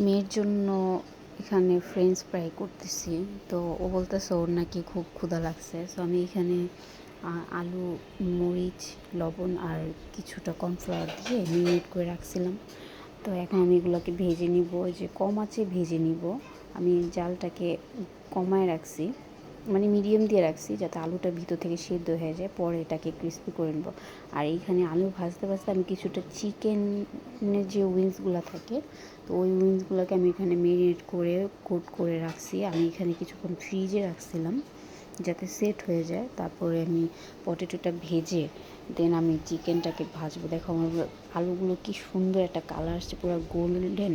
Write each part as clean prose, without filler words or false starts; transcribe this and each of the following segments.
মেয়ের জন্য এখানে ফ্রেঞ্চ ফ্রাই করতেছি। তো ও বলতেছে ওর নাকি খুব ক্ষুধা লাগছে। সো আমি এখানে আলু, মরিচ, লবণ আর কিছুটা কর্নফ্লাওয়ার দিয়ে মেরিনেট করে রাখছিলাম। তো এখন আমি এগুলোকে ভেজে নিব, যে কম আঁচে ভেজে নিব। আমি জালটাকে কমায় রাখছি, মানে মিডিয়াম দিয়ে রাখছি, যাতে আলুটা ভিতর থেকে সেদ্ধ হয়ে যায়, পরে এটাকে ক্রিস্পি করে নেব। আর এইখানে আলু ভাজতে ভাজতে আমি কিছুটা চিকেনের যে উইংসগুলো থাকে, তো ওই উইংসগুলোকে আমি এখানে মেরিনেট করে কোট করে রাখছি। আমি এখানে কিছুক্ষণ ফ্রিজে রাখছিলাম যাতে সেট হয়ে যায়। তারপরে আমি পটেটোটা ভেজে দেন আমি চিকেনটাকে ভাজবো। দেখো আমার আলুগুলো কি সুন্দর একটা কালার আসছে, পুরো গোল্ডেন,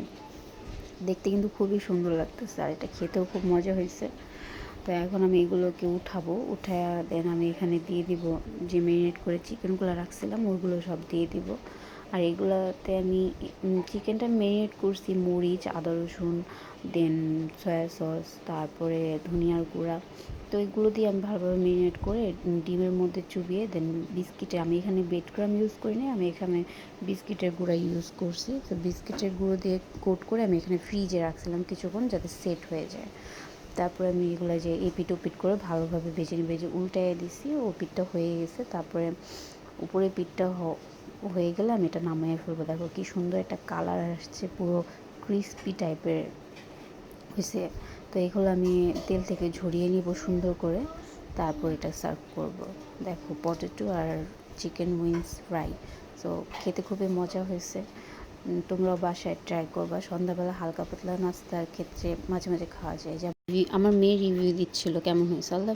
দেখতে কিন্তু খুবই সুন্দর লাগতেছে, আর এটা খেতেও খুব মজা হয়েছে। তো এখন আমি এগুলোকে উঠাবো, উঠায় দেন আমি এখানে দিয়ে দিব যে মেরিনেট করে চিকেনগুলো রাখছিলাম, ওইগুলো সব দিয়ে দিব। আর এগুলোতে আমি চিকেনটা মেরিনেট করছি মরিচ, আদা রসুন, দেন সয়া সস, তারপরে ধনিয়ার গুঁড়া। তো এগুলো দিয়ে আমি ভালোভাবে মেরিনেট করে ডিমের মধ্যে চুবিয়ে দেন বিস্কিটে, আমি এখানে ব্রেড ক্রাম ইউজ করি না, আমি এখানে বিস্কিটের গুঁড়া ইউজ করছি। তো বিস্কিটের গুঁড়ো দিয়ে কোট করে আমি এখানে ফ্রিজে রাখছিলাম কিছুক্ষণ যাতে সেট হয়ে যায়। তারপরে আমি এগুলো যে এপিট ওপিট করে ভালোভাবে ভেজে নিয়ে ভেজে উল্টাইয়ে দিছি, ও পিঠটা হয়ে গেছে। তারপরে উপরে পিঠটা হয়ে গেলে আমি এটা নামিয়ে ফেলবো। দেখো কি সুন্দর একটা কালার আসছে, পুরো ক্রিস্পি টাইপের হয়েছে। তো এগুলো আমি তেল থেকে ঝরিয়ে নিব সুন্দর করে, তারপর এটা সার্ভ করব। দেখো পটেটো আর চিকেন উইংস ফ্রাই। সো খেতে খুবই মজা হয়েছে। তোমরাও বাসায় ট্রাই করবা। সন্ধ্যাবেলা হালকা পাতলা নাস্তার ক্ষেত্রে মাঝে মাঝে খাওয়া যায়। যেমন আমার মেয়ে রিভিউ দিচ্ছিল কেমন হয়েছে। আল্লাহ।